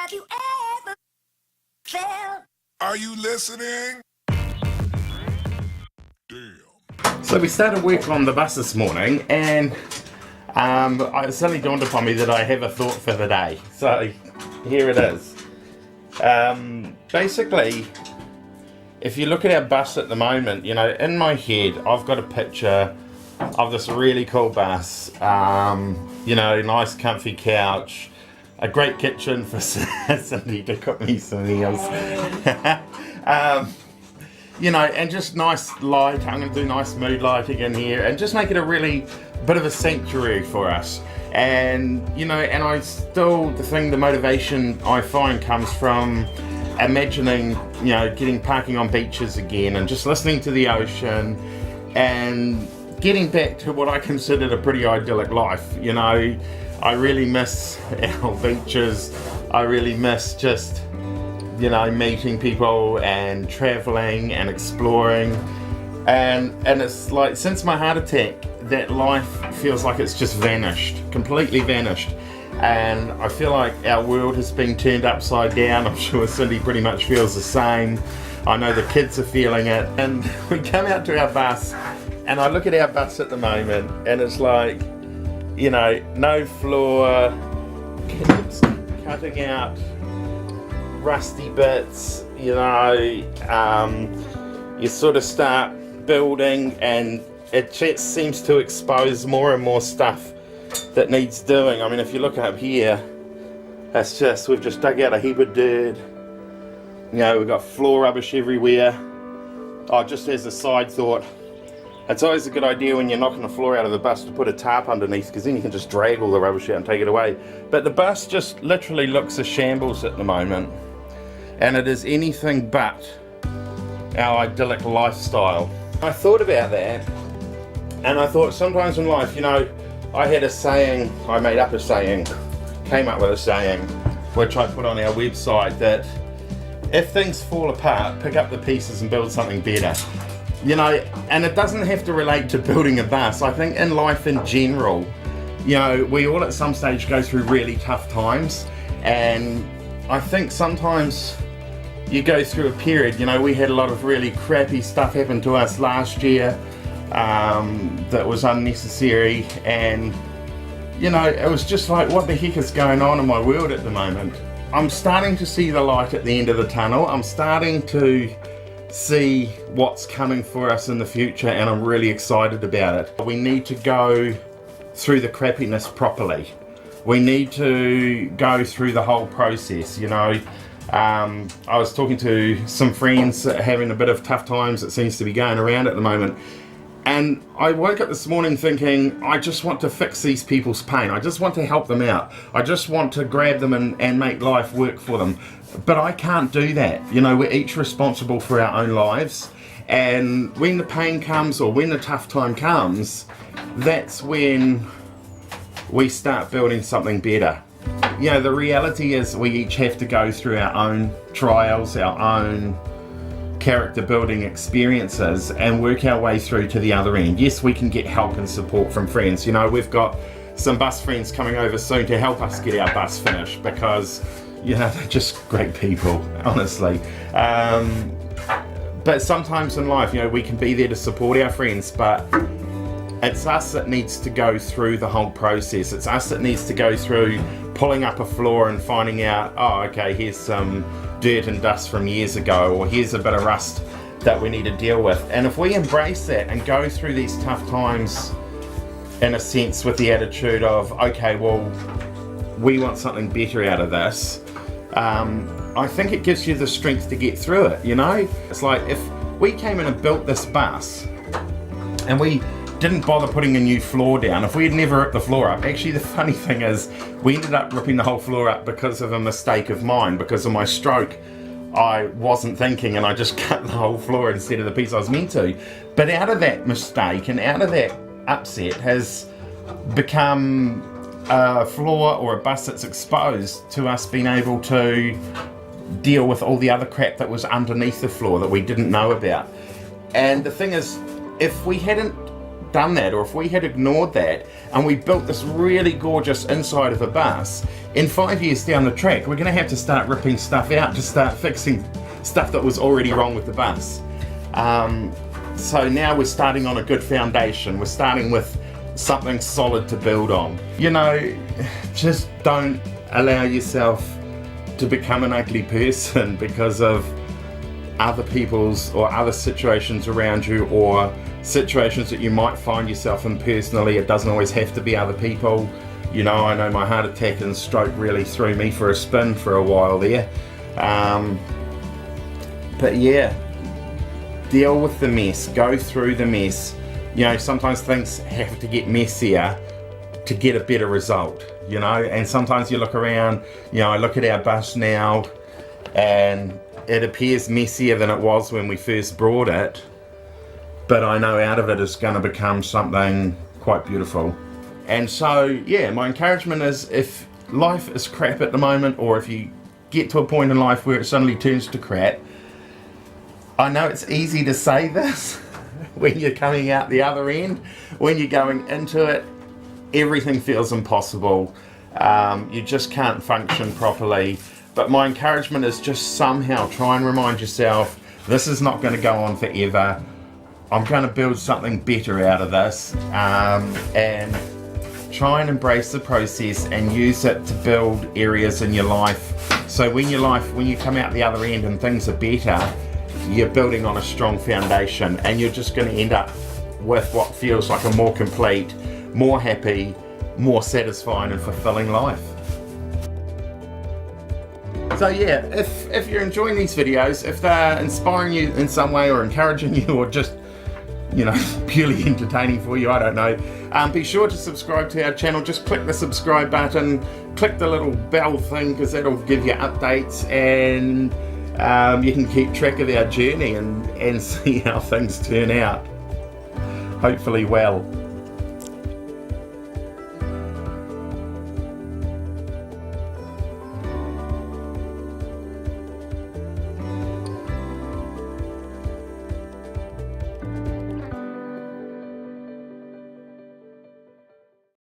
Have you ever felt? Are you listening? Damn. So we started work on the bus this morning, and it suddenly dawned upon me that I have a thought for the day. So here it is. Basically, if you look at our bus at the moment, you know, in my head, I've got a picture of this really cool bus. You know, nice comfy couch, a great kitchen for Cindy to cook me some meals. You know, and just nice light. I'm going to do nice mood lighting in here and just make it a really bit of a sanctuary for us. And, you know, and the motivation I find comes from imagining, you know, parking on beaches again and just listening to the ocean and getting back to what I considered a pretty idyllic life. You know, I really miss our beaches. I really miss just, you know, meeting people and traveling and exploring. And it's like, since my heart attack, that life feels like it's just vanished, completely vanished. And I feel like our world has been turned upside down. I'm sure Cindy pretty much feels the same. I know the kids are feeling it. And we come out to our bus, and I look at our bus at the moment, and it's like, you know, no floor, kids cutting out rusty bits, you know, you sort of start building, and it just seems to expose more and more stuff that needs doing. I mean, if you look up here, we've just dug out a heap of dirt. You know, we've got floor rubbish everywhere. Oh, just as a side thought, it's always a good idea when you're knocking the floor out of the bus to put a tarp underneath, because then you can just drag all the rubbish out and take it away. But the bus just literally looks a shambles at the moment, and it is anything but our idyllic lifestyle. I thought about that, and I thought sometimes in life, you know, I made up a saying, came up with a saying, which I put on our website, that if things fall apart, pick up the pieces and build something better. You know, and it doesn't have to relate to building a bus. I think in life in general, you know, we all at some stage go through really tough times, and I think sometimes you go through a period, you know, we had a lot of really crappy stuff happen to us last year that was unnecessary, and, you know, it was just like, what the heck is going on in my world at the moment? I'm starting to see the light at the end of the tunnel. I'm starting to see what's coming for us in the future, and I'm really excited about it. We need to go through the crappiness properly. We need to go through the whole process, you know. I was talking to some friends having a bit of tough times that seems to be going around at the moment, and I woke up this morning thinking, I just want to fix these people's pain. I just want to help them out. I just want to grab them and make life work for them. But I can't do that. You know, we're each responsible for our own lives, and when the pain comes, or when the tough time comes, that's when we start building something better. You know, the reality is we each have to go through our own trials, our own character building experiences, and work our way through to the other end. Yes, we can get help and support from friends. You know, we've got some bus friends coming over soon to help us get our bus finished, because, you know, they're just great people, honestly. But sometimes in life, you know, we can be there to support our friends, but it's us that needs to go through the whole process. It's us that needs to go through pulling up a floor and finding out, oh, okay, here's some dirt and dust from years ago, or here's a bit of rust that we need to deal with. And if we embrace that and go through these tough times, in a sense, with the attitude of, okay, well, we want something better out of this, I think it gives you the strength to get through it, you know? It's like, if we came in and built this bus, and we didn't bother putting a new floor down, if we had never ripped the floor up, actually the funny thing is, we ended up ripping the whole floor up because of a mistake of mine. Because of my stroke, I wasn't thinking, and I just cut the whole floor instead of the piece I was meant to. But out of that mistake, and out of that upset, has become a floor or a bus that's exposed to us being able to deal with all the other crap that was underneath the floor that we didn't know about. And the thing is, if we hadn't done that, or if we had ignored that, and we built this really gorgeous inside of a bus, in 5 years down the track, we're going to have to start ripping stuff out to start fixing stuff that was already wrong with the bus. So now we're starting on a good foundation. We're starting with something solid to build on. You know, just don't allow yourself to become an ugly person because of other people's or other situations around you, or situations that you might find yourself in personally. It doesn't always have to be other people. You know, I know my heart attack and stroke really threw me for a spin for a while there. But yeah, deal with the mess, go through the mess. You know, sometimes things have to get messier to get a better result, you know, and sometimes you look around, you know, I look at our bus now and it appears messier than it was when we first brought it, but I know out of it is going to become something quite beautiful. And so, yeah, my encouragement is, if life is crap at the moment, or if you get to a point in life where it suddenly turns to crap, I know it's easy to say this when you're coming out the other end. When you're going into it, everything feels impossible. You just can't function properly. But my encouragement is just somehow try and remind yourself, this is not going to go on forever. I'm going to build something better out of this, and try and embrace the process and use it to build areas in your life. So when you come out the other end and things are better, you're building on a strong foundation, and you're just going to end up with what feels like a more complete, more happy, more satisfying and fulfilling life. So yeah, if you're enjoying these videos, if they're inspiring you in some way or encouraging you, or just, you know, purely entertaining for you, I don't know, be sure to subscribe to our channel. Just click the subscribe button, click the little bell thing, because that'll give you updates, and you can keep track of our journey and see how things turn out. Hopefully well.